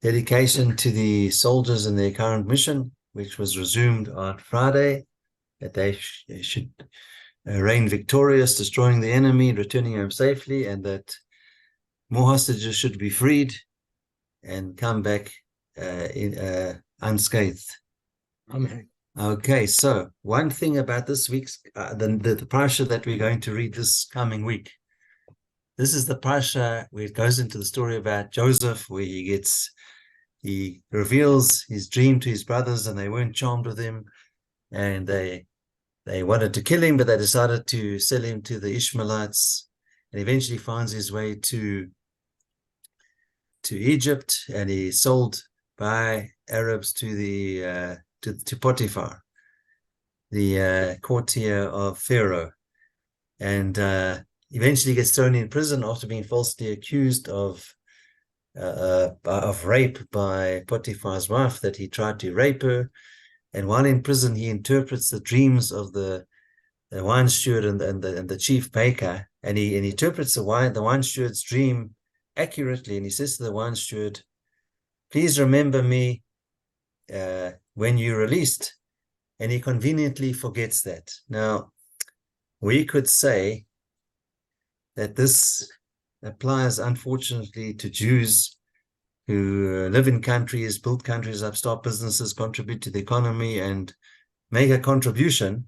dedication to the soldiers in their current mission, which was resumed on Friday, that they should reign victorious, destroying the enemy, returning home safely, and that more hostages should be freed and come back unscathed. Amen. Okay, so one thing about this week's the parasha that we're going to read this coming week. This is the parasha where it goes into the story about Joseph, where he reveals his dream to his brothers, and they weren't charmed with him, and they wanted to kill him, but they decided to sell him to the Ishmaelites, and eventually finds his way to Egypt, and he's sold by Arabs to the to Potiphar, the courtier of Pharaoh, and eventually gets thrown in prison after being falsely accused of rape by Potiphar's wife, that he tried to rape her. And while in prison, he interprets the dreams of the wine steward and the chief baker, and he interprets the wine steward's dream accurately. And he says to the wine steward, "Please remember me when you're released." And he conveniently forgets that. Now, we could say that this applies, unfortunately, to Jews who live in countries, build countries up, start businesses, contribute to the economy, and make a contribution.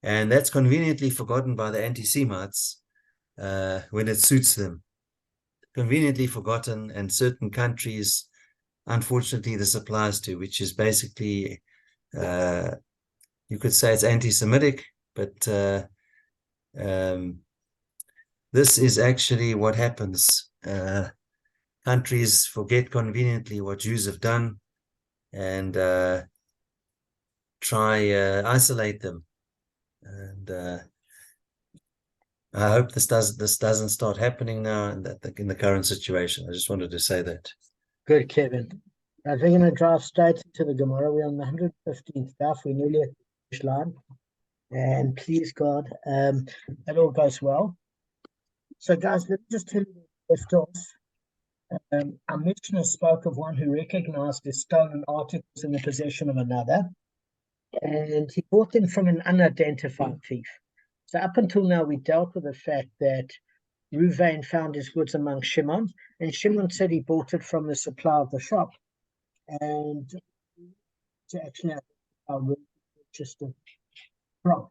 And that's conveniently forgotten by the anti-Semites when it suits them. Conveniently forgotten, and certain countries, unfortunately, this applies to, which is basically, you could say it's anti-Semitic, but this is actually what happens. Countries forget conveniently what Jews have done and try isolate them. And I hope this doesn't start happening now in the current situation. I just wanted to say that. Good, Kevin. We're going to drive straight into the Gemara. We're on the 115th daf. We're nearly at the finish line. And please God, it all goes well. So guys, let me just tell you where left off. Our Mishnah spoke of one who recognized the stolen articles in the possession of another, and he bought them from an unidentified thief. So up until now, we dealt with the fact that Reuven found his goods among Shimon, and Shimon said he bought it from the supply of the shop. And to actually purchased it from.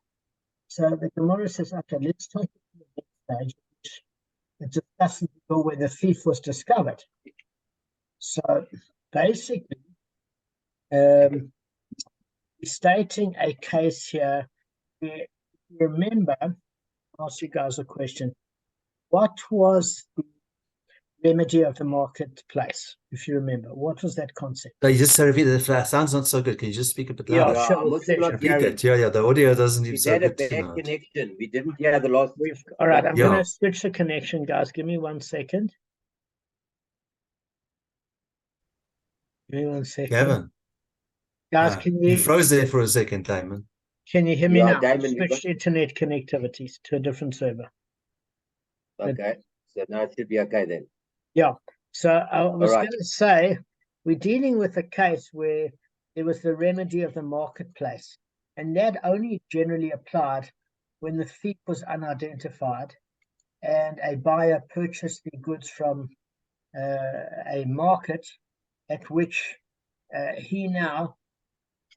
So the Gemara says, okay, let's take it to the next stage. It discusses where the thief was discovered. So basically, stating a case here where, remember, I'll ask you guys a question. What was the remedy of the marketplace, if you remember? What was that concept? So you just repeat it. The sound's not so good. Can you just speak a bit louder? Yeah, sure. Repeat it. Yeah, the audio doesn't seem so good. We had a bad connection. We didn't hear the last. All right, I'm going to switch the connection, guys. Give me 1 second. Give me 1 second. Kevin. Guys, can you... You froze there for a second, Damon. Can you hear me now? Damon, Switch internet connectivities to a different server. Okay, so now it should be okay then. Yeah, so I was going to say, we're dealing with a case where there was the remedy of the marketplace, and that only generally applied when the thief was unidentified and a buyer purchased the goods from a market at which he now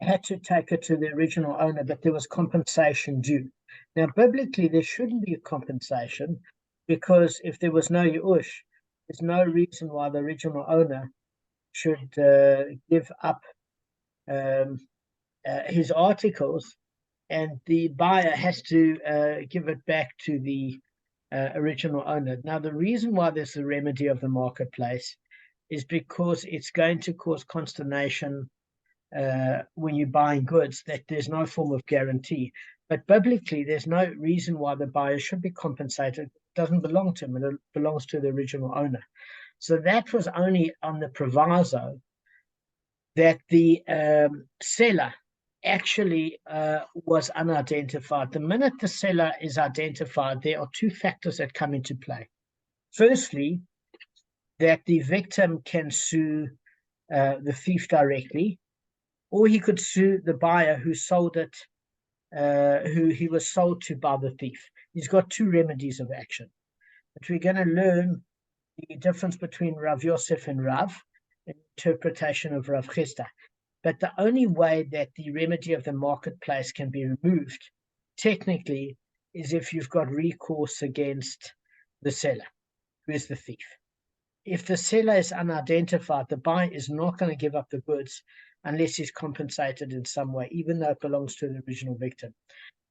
had to take it to the original owner, but there was compensation due. Now, biblically, there shouldn't be a compensation, because if there was no Yush, there's no reason why the original owner should give up his articles, and the buyer has to give it back to the original owner. Now, the reason why there's the remedy of the marketplace is because it's going to cause consternation when you're buying goods, that there's no form of guarantee. But biblically, there's no reason why the buyer should be compensated. It doesn't belong to him, it belongs to the original owner. So that was only on the proviso that the seller actually was unidentified. The minute the seller is identified, there are two factors that come into play. Firstly, that the victim can sue the thief directly, or he could sue the buyer who sold it, who he was sold to by the thief. He's got two remedies of action. But we're going to learn the difference between Rav Yosef and Rav, an interpretation of Rav Chisda. But the only way that the remedy of the marketplace can be removed, technically, is if you've got recourse against the seller, who is the thief. If the seller is unidentified, the buyer is not going to give up the goods unless he's compensated in some way, even though it belongs to the original victim.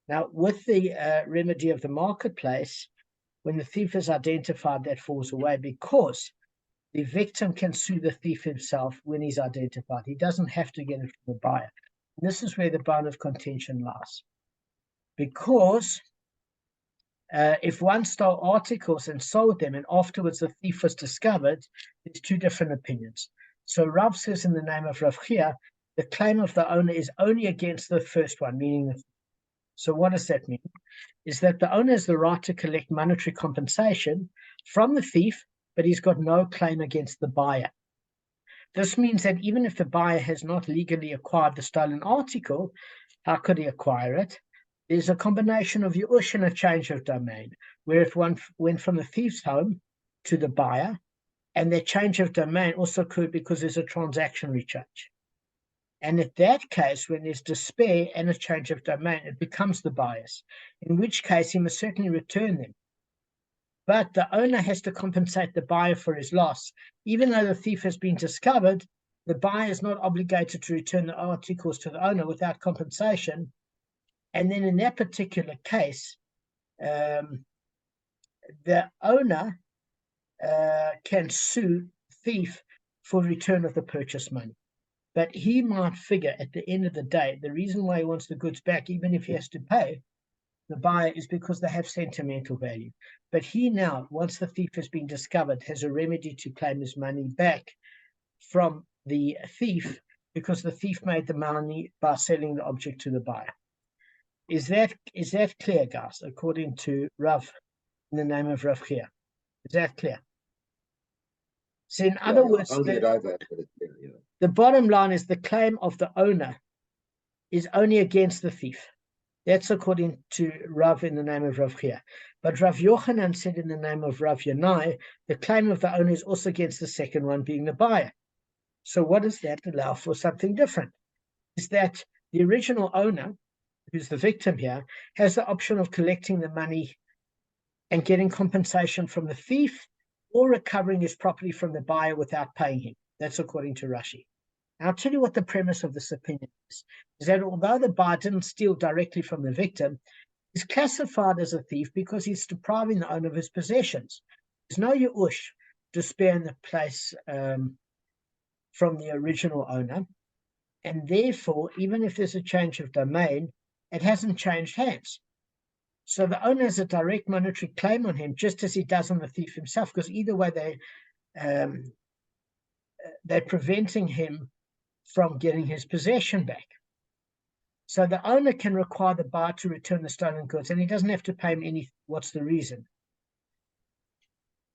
Now, with the remedy of the marketplace, when the thief is identified, that falls away because the victim can sue the thief himself when he's identified. He doesn't have to get it from the buyer. And this is where the bone of contention lies. Because if one stole articles and sold them and afterwards the thief was discovered, there's two different opinions. So Rav says in the name of Rav Chia, the claim of the owner is only against the first one, meaning the thief. So what does that mean? Is that the owner has the right to collect monetary compensation from the thief, but he's got no claim against the buyer. This means that even if the buyer has not legally acquired the stolen article, how could he acquire it? There's a combination of Yush and a change of domain, where if one went from the thief's home to the buyer, and that change of domain also occurred because there's a transactionary change. And in that case, when there's despair and a change of domain, it becomes the buyer's, in which case he must certainly return them. But the owner has to compensate the buyer for his loss. Even though the thief has been discovered, the buyer is not obligated to return the articles to the owner without compensation. And then in that particular case, the owner can sue the thief for return of the purchase money. But he might figure at the end of the day, the reason why he wants the goods back, even if he has to pay the buyer, is because they have sentimental value. But he now, once the thief has been discovered, has a remedy to claim his money back from the thief because the thief made the money by selling the object to the buyer. Is that clear, guys, according to Rav, in the name of Rav Chia? Is that clear? So in other words, the bottom line is the claim of the owner is only against the thief. That's according to Rav in the name of Rav Chia. But Rav Yochanan said in the name of Rav Yanai, the claim of the owner is also against the second one, being the buyer. So what does that allow for? Something different. Is that the original owner, who's the victim here, has the option of collecting the money and getting compensation from the thief or recovering his property from the buyer without paying him. That's according to Rashi. And I'll tell you what the premise of this opinion is that although the buyer didn't steal directly from the victim, he's classified as a thief because he's depriving the owner of his possessions. There's no Yush to spare in the place from the original owner. And therefore, even if there's a change of domain, it hasn't changed hands. So the owner has a direct monetary claim on him, just as he does on the thief himself, because either way they're preventing him from getting his possession back. So the owner can require the buyer to return the stolen goods, and he doesn't have to pay him anything. What's the reason?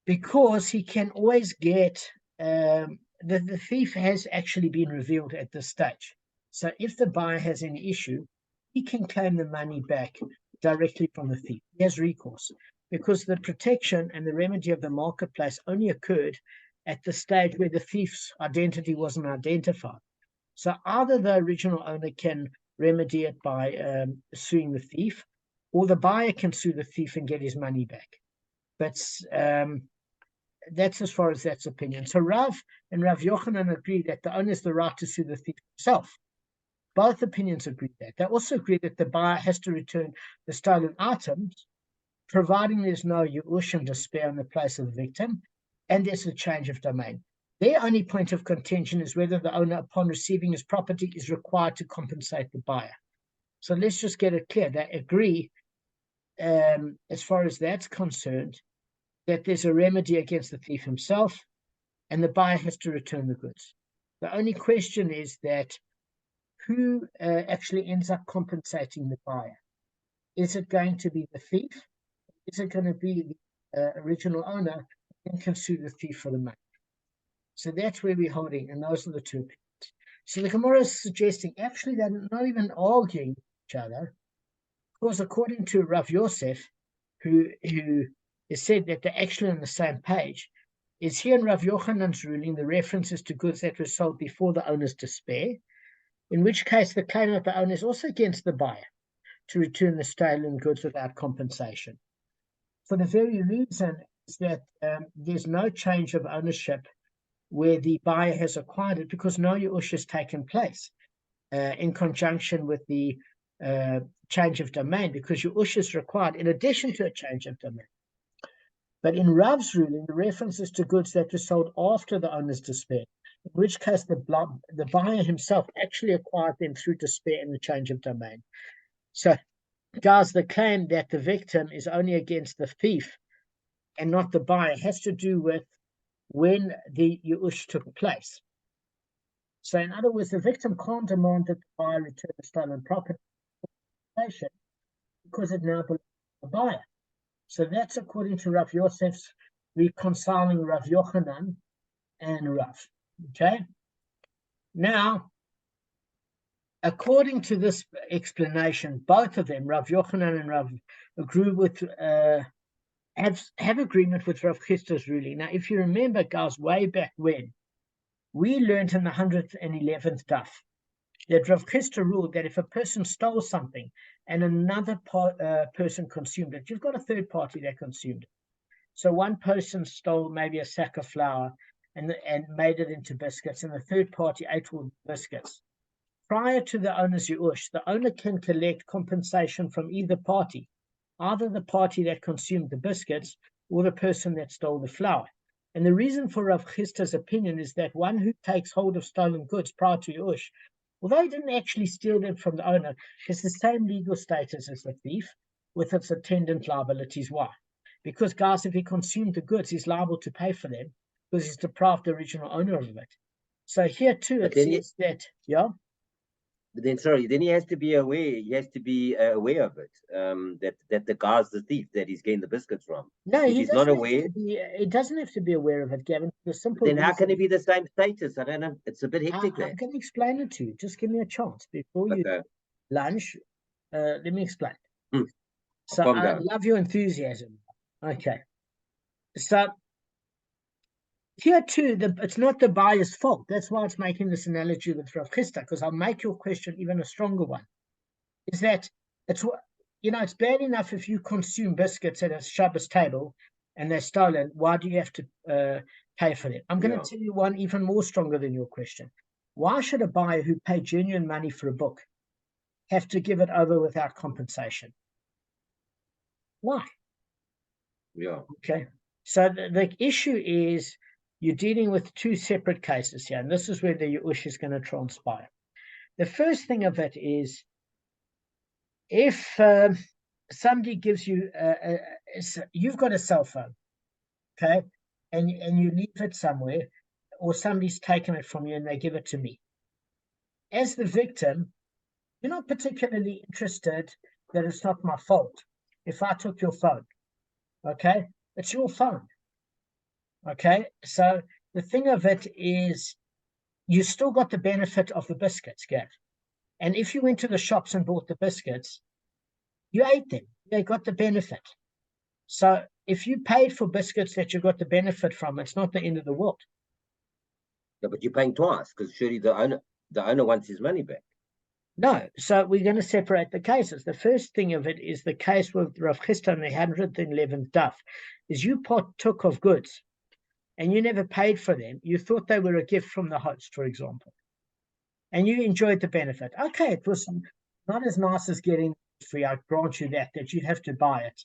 Because he can always get, the thief has actually been revealed at this stage. So if the buyer has any issue, he can claim the money back directly from the thief. He has recourse because the protection and the remedy of the marketplace only occurred at the stage where the thief's identity wasn't identified. So either the original owner can remedy it by suing the thief, or the buyer can sue the thief and get his money back. But that's as far as that's opinion. So Rav and Rav Yochanan agree that the owner has the right to sue the thief himself. Both opinions agree that. They also agree that the buyer has to return the stolen items, providing there's no Yush and despair in the place of the victim, and there's a change of domain. Their only point of contention is whether the owner, upon receiving his property, is required to compensate the buyer. So let's just get it clear. They agree, as far as that's concerned, that there's a remedy against the thief himself, and the buyer has to return the goods. The only question is that who actually ends up compensating the buyer? Is it going to be the thief? Is it going to be the original owner and can sue the thief for the money? So that's where we're holding, and those are the two opinions. So the Gemara is suggesting actually they're not even arguing each other, because according to Rav Yosef, who has said that they're actually on the same page, is here in Rav Yochanan's ruling the references to goods that were sold before the owner's despair, in which case the claim of the owner is also against the buyer to return the stolen goods without compensation. For the very reason is that there's no change of ownership where the buyer has acquired it, because no Yush has taken place in conjunction with the change of domain, because Yush is required in addition to a change of domain. But in Rav's ruling, the references to goods that were sold after the owner's despair, in which case the buyer himself actually acquired them through despair and the change of domain. So, guys, the claim that the victim is only against the thief and not the buyer has to do with when the Yush took place. So, in other words, the victim can't demand that the buyer return the stolen property because it now belongs to the buyer. So that's according to Rav Yosef's reconciling Rav Yochanan and Rav. Okay. Now, according to this explanation, both of them, Rav Yochanan and Rav, agree with have agreement with Rav Chisda's ruling. Now, if you remember, guys, way back when we learned in the 111th daf that Rav Chisda ruled that if a person stole something and another person consumed it, you've got a third party that consumed it. So one person stole maybe a sack of flour and made it into biscuits, and the third party ate all the biscuits. Prior to the owner's yush, the owner can collect compensation from either party, either the party that consumed the biscuits or the person that stole the flour. And the reason for Rav Chisda's opinion is that one who takes hold of stolen goods prior to yush, although he didn't actually steal them from the owner, has the same legal status as the thief with its attendant liabilities. Why? Because, guys, if he consumed the goods, he's liable to pay for them because he's deprived the original owner of it. So here too, it says that, yeah. But then, sorry, then he has to be aware. He has to be aware of it. That the guy's the thief that he's getting the biscuits from. No, if he's not aware. He doesn't have to be aware of it, Gavin. The simple. Then how can he be the same status? I don't know. It's a bit hectic. I'm going to explain it to you. Just give me a chance before you lunch. Let me explain. So I love your enthusiasm. Okay. So here too, it's not the buyer's fault. That's why it's making this analogy with Rav Chisda, because I'll make your question even a stronger one. Is that it's bad enough if you consume biscuits at a Shabbos table and they're stolen. Why do you have to pay for them? I'm going to tell you one even more stronger than your question. Why should a buyer who paid genuine money for a book have to give it over without compensation? Why? Yeah. Okay. So the issue is you're dealing with two separate cases here, and this is where the yush is going to transpire. The first thing of it is if somebody gives you, you've got a cell phone, okay, and you leave it somewhere, or somebody's taken it from you and they give it to me. As the victim, you're not particularly interested that it's not my fault if I took your phone, okay? It's your phone, okay? So the thing of it is you still got the benefit of the biscuits, Gav. And if you went to the shops and bought the biscuits, you ate them. They got the benefit. So if you paid for biscuits that you got the benefit from, it's not the end of the world. Yeah, but you're paying twice because surely the owner wants his money back. No, so we're going to separate the cases. The first thing of it is the case with Rav Chisda and the 111th daf, is you partook of goods and you never paid for them. You thought they were a gift from the host, for example, and you enjoyed the benefit. Okay, it was not as nice as getting free. I grant you that you'd have to buy it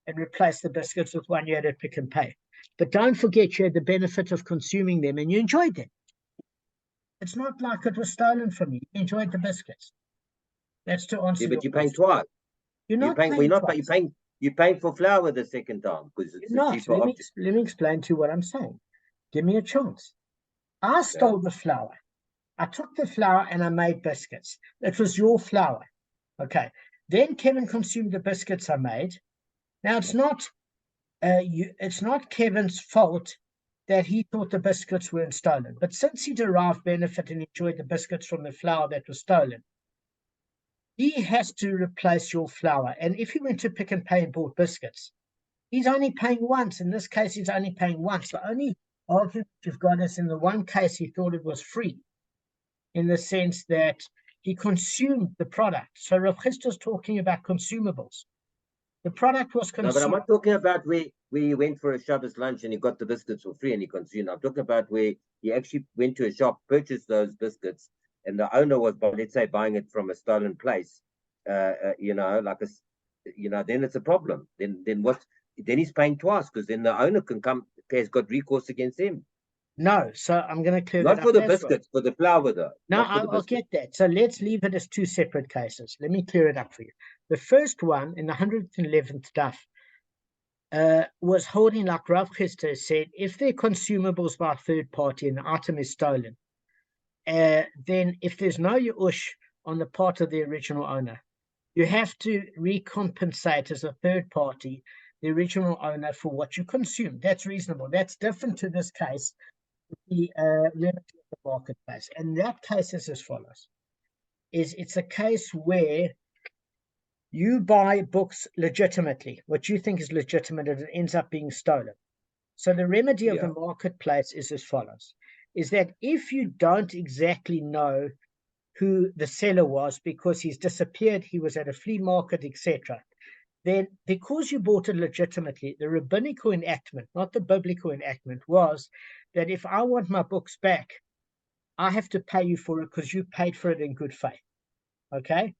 and replace the biscuits with one you had at Pick and Pay. But don't forget you had the benefit of consuming them and you enjoyed them. It's not like it was stolen from you. You enjoyed the biscuits. That's to answer. Yeah, but you're paying twice. You're not paying. Paying we're not twice. paying. You're paying for flour the second time because it's a cheaper object. Let me explain to you what I'm saying. Give me a chance. I stole the flour. I took the flour and I made biscuits. It was your flour. Okay. Then Kevin consumed the biscuits I made. Now it's not Kevin's fault that he thought the biscuits weren't stolen. But since he derived benefit and enjoyed the biscuits from the flour that was stolen, he has to replace your flour. And if he went to Pick and Pay and bought biscuits, he's only paying once. In this case, he's only paying once. The only argument you've got is in the one case he thought it was free, in the sense that he consumed the product. So Rav Chisda's talking about consumables. The product was No, consumed. but I'm not talking about where you went for a Shabbos lunch and you got the biscuits for free and you consumed. I'm talking about where you actually went to a shop, purchased those biscuits, and the owner was, let's say, buying it from a stolen place. You know, like a, you know, then it's a problem. Then what? Then he's paying twice, because then the owner has got recourse against him. No, so I'm going to clear Not that up. for the as well. biscuits, for the flour though. No, Not for the I'll biscuits. get that. So let's leave it as two separate cases. Let me clear it up for you. The first one, in the 111th daf, was holding, like Rav Chisda said, if they're consumables by a third party and the item is stolen, then if there's no yush on the part of the original owner, you have to recompensate as a third party the original owner for what you consumed. That's reasonable. That's different to this case, the remedy of the marketplace. And that case is as follows. It's a case where you buy books legitimately, what you think is legitimate, and it ends up being stolen. So the remedy of the marketplace is as follows, is that if you don't exactly know who the seller was because he's disappeared, he was at a flea market, etc., then because you bought it legitimately, the rabbinical enactment, not the biblical enactment, was that if I want my books back, I have to pay you for it because you paid for it in good faith. Okay?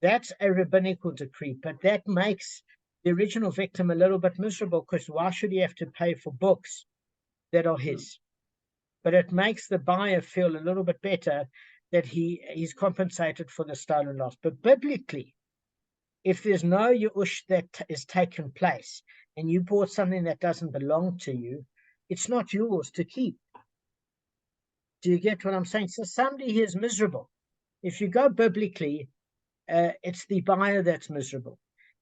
That's a rabbinical decree, but that makes the original victim a little bit miserable, because why should he have to pay for books that are his? But it makes the buyer feel a little bit better that he's compensated for the stolen loss. But biblically, if there's no yush that is taken place and you bought something that doesn't belong to you, it's not yours to keep. Do you get what I'm saying? So somebody here is miserable. If you go biblically, it's the buyer that's miserable.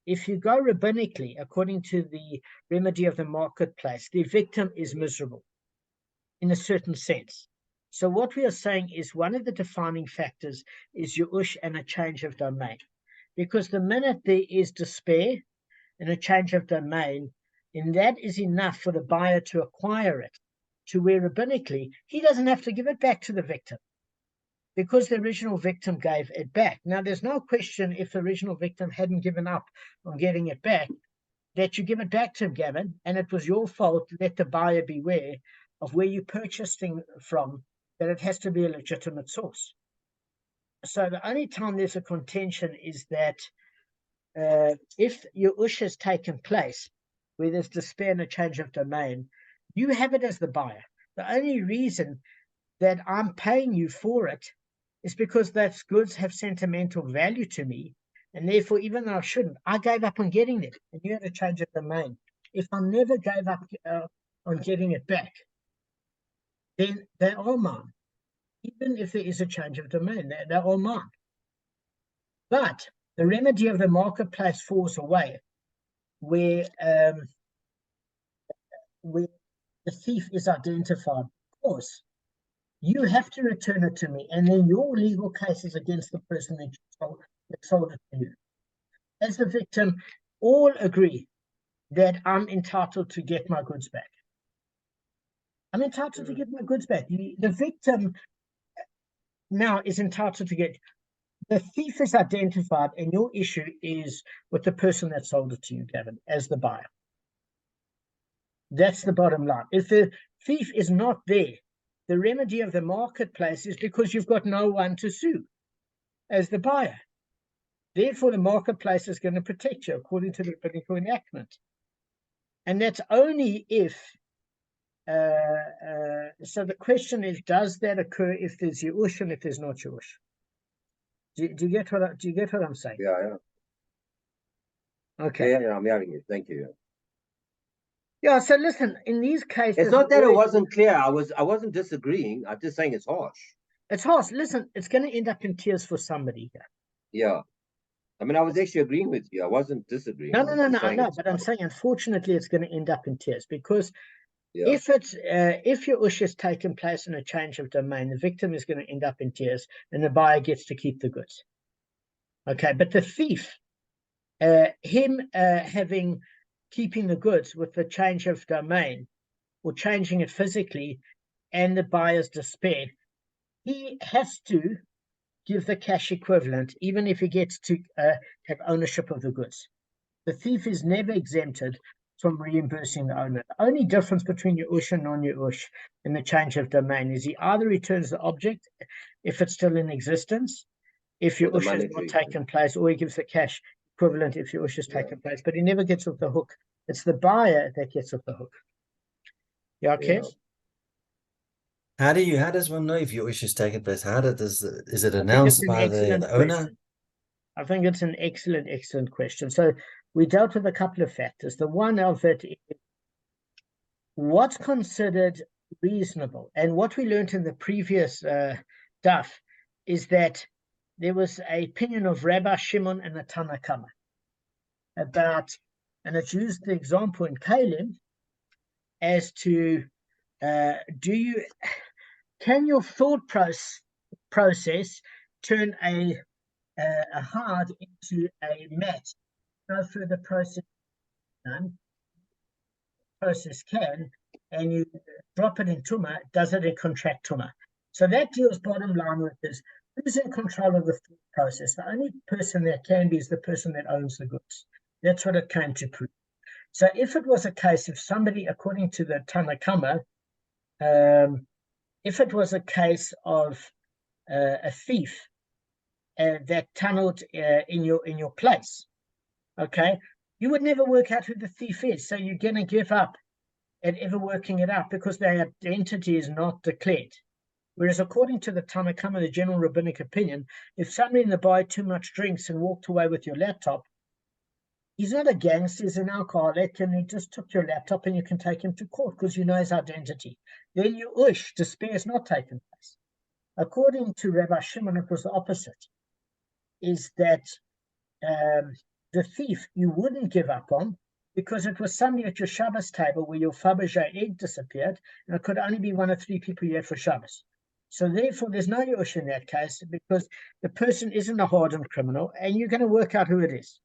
If you go rabbinically, according to the remedy of the marketplace, the victim is miserable in a certain sense. So what we are saying is one of the defining factors is yush and a change of domain. Because the minute there is despair and a change of domain, and that is enough for the buyer to acquire it, to where rabbinically, he doesn't have to give it back to the victim, because the original victim gave it back. Now, there's no question, if the original victim hadn't given up on getting it back, that you give it back to him, Gavin, and it was your fault. Let the buyer beware of where you purchased things from, that it has to be a legitimate source. So the only time there's a contention is that if yush has taken place, where there's despair and a change of domain, you have it as the buyer. The only reason that I'm paying you for it is because those goods have sentimental value to me, and therefore, even though I shouldn't, I gave up on getting them, and you had a change of domain. If I never gave up on getting it back, then they are mine. Even if there is a change of domain, they're all mine. But the remedy of the marketplace falls away where the thief is identified. Of course, you have to return it to me, and then your legal case is against the person that sold it to you. As the victim, all agree that I'm entitled to get my goods back. I'm entitled to get my goods back. The victim now is entitled to get. The thief is identified, and your issue is with the person that sold it to you, Gavin, as the buyer. That's the bottom line. If the thief is not there, the remedy of the marketplace is because you've got no one to sue as the buyer. Therefore, the marketplace is going to protect you according to the rabbinical enactment. And that's only if, so the question is, does that occur if there's yush and if there's not yush? Do you get what I'm saying? Yeah. Okay. Yeah, I'm hearing you. Thank you. Yeah, so listen, in these cases, it's not that it wasn't clear. I wasn't disagreeing. I'm just saying it's harsh. It's harsh. Listen, it's going to end up in tears for somebody here. Yeah. I mean, I was actually agreeing with you. I wasn't disagreeing. No, I know, but I'm saying, unfortunately, it's going to end up in tears, because Yeah. If your ush has taken place in a change of domain, the victim is going to end up in tears, and the buyer gets to keep the goods. Okay, but the thief, keeping the goods with the change of domain or changing it physically, and the buyer's despair, he has to give the cash equivalent, even if he gets to have ownership of the goods. The thief is never exempted from reimbursing the owner. The only difference between Yu'ush and non-Yu'ush in the change of domain is he either returns the object if it's still in existence, if Yu'ush has not taken place, or he gives the cash equivalent if Yu'ush has taken place, but he never gets off the hook. It's the buyer that gets off the hook. Yeah, okay. How does one know if Yu'ush has taken place? Is it I think announced it's an by the excellent owner? question. I think it's an excellent question. So we dealt with a couple of factors. The one of it is what's considered reasonable. And what we learned in the previous daf is that there was an opinion of Rabbi Shimon and the Tana Kamma about, and it's used the example in Kalim as to can your thought process turn a hard into a mat? No further process done. Process can, and you drop it in Tuma, does it contract Tuma? So that deals bottom line with this. Who's in control of the thought process? The only person that can be is the person that owns the goods. That's what it came to prove. So if it was a case of somebody, according to the Tana Kamma, if it was a case of a thief that tunneled in your place, okay, you would never work out who the thief is. So you're going to give up at ever working it out because their identity is not declared. Whereas according to the Tana Kamma, the general rabbinic opinion, if somebody in the bar too much drinks and walked away with your laptop, he's not a gangster, he's an alcoholic, and he just took your laptop and you can take him to court because you know his identity. Then despair is not taken place. According to Rabbi Shimon, it was the opposite, is that the thief you wouldn't give up on because it was somebody at your Shabbos table where your Fabergé egg disappeared, and it could only be one of three people you had for Shabbos. So therefore, there's no Yush in that case because the person isn't a hardened criminal, and you're going to work out who it is.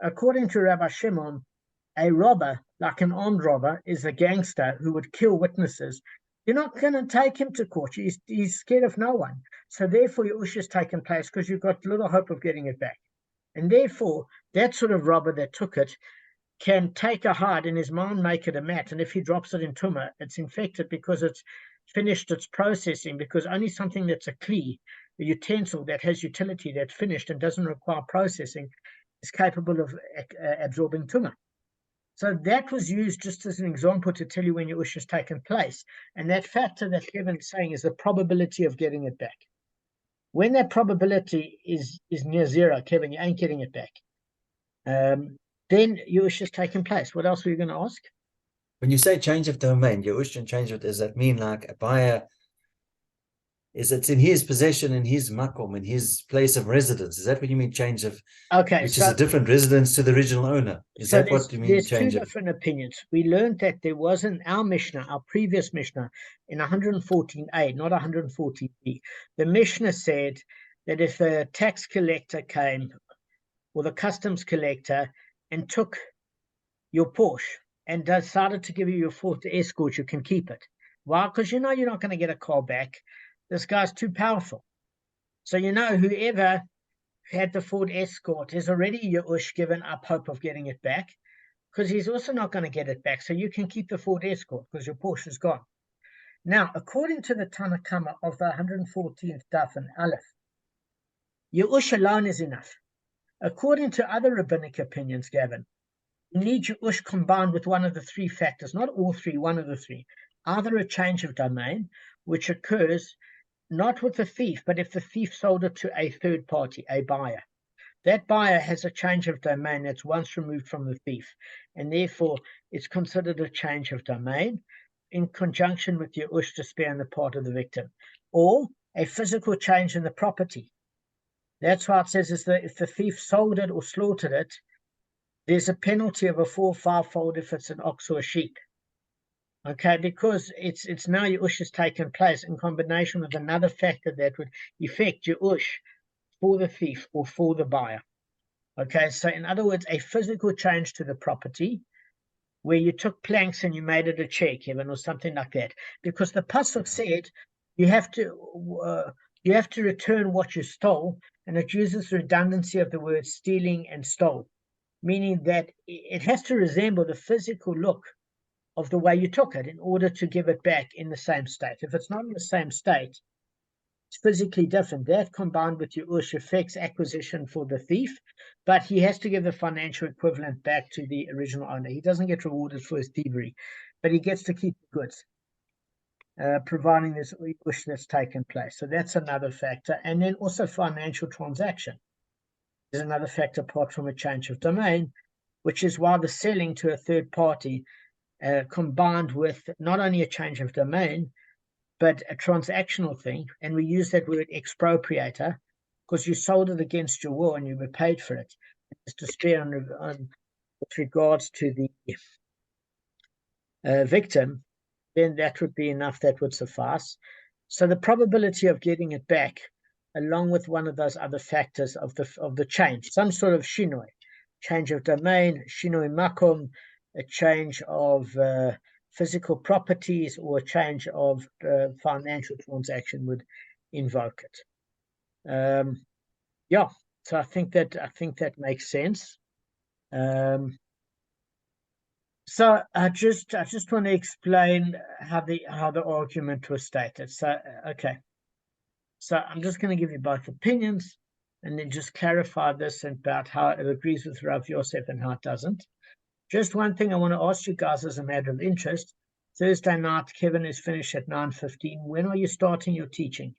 According to Rabbi Shimon, a robber, like an armed robber, is a gangster who would kill witnesses. You're not going to take him to court. He's scared of no one. So therefore, your ush has taken place because you've got little hope of getting it back. And therefore, that sort of robber that took it can take a hide in his mind, make it a mat. And if he drops it in Tumah, it's infected because it's finished its processing, because only something that's a kli, a utensil that has utility, that's finished and doesn't require processing, is capable of absorbing Tumah. So that was used just as an example to tell you when your ush has taken place. And that factor that Kevin's saying is the probability of getting it back. When that probability is near zero, Kevin, you ain't getting it back. Then your ush has taken place. What else were you going to ask? When you say change of domain, your ush and change of, does that mean like a buyer it's in his possession, in his makom, in his place of residence? Is that what you mean change of? Okay, which is a different residence to the original owner? Is that what you mean? There's two different opinions. We learned that there wasn't our Mishnah, our previous Mishnah, in 114a, not 114b. The Mishnah said that if a tax collector came, or the customs collector, and took your Porsche and decided to give you your Ford Escort, you can keep it. Why? Because you know you're not going to get a car back. This guy's too powerful. So you know whoever had the Ford Escort is already Yush given up hope of getting it back, because he's also not going to get it back. So you can keep the Ford Escort because your Porsche is gone. Now, according to the Tana Kamma of the 114th Daf and Aleph, Yush alone is enough. According to other rabbinic opinions, Gavin, you need Yush combined with one of the three factors, not all three, one of the three. Either a change of domain, which occurs not with the thief, but if the thief sold it to a third party, a buyer. That buyer has a change of domain that's once removed from the thief, and therefore it's considered a change of domain in conjunction with your ush despair on the part of the victim, or a physical change in the property. That's why it says is that if the thief sold it or slaughtered it, there's a penalty of a 4 or 5-fold if it's an ox or a sheep. Okay, because it's now your ush has taken place in combination with another factor that would affect your ush for the thief or for the buyer. Okay, so in other words, a physical change to the property where you took planks and you made it a chair, Kevin, or something like that. Because the pasuk said you have to return what you stole, and it uses the redundancy of the word stealing and stole, meaning that it has to resemble the physical look of the way you took it in order to give it back in the same state. If it's not in the same state, it's physically different. That combined with your ush affects acquisition for the thief, but he has to give the financial equivalent back to the original owner. He doesn't get rewarded for his thievery, but he gets to keep the goods, providing this ush that's taken place. So that's another factor. And then also financial transaction is another factor apart from a change of domain, which is why the selling to a third party combined with not only a change of domain, but a transactional thing. And we use that word expropriator because you sold it against your will and you were paid for it. It's to spare on with regards to the victim, then that would be enough, that would suffice. So the probability of getting it back, along with one of those other factors of the change, some sort of shinoi, change of domain, shinoi makom, a change of physical properties, or a change of financial transaction would invoke it. Yeah, so I think that makes sense. So I just want to explain how the argument was stated. So okay, so I'm just going to give you both opinions, and then just clarify this about how it agrees with Rav Yosef and how it doesn't. Just one thing I want to ask you guys as a matter of interest. Thursday night, Kevin is finished at 9:15. When are you starting your teaching?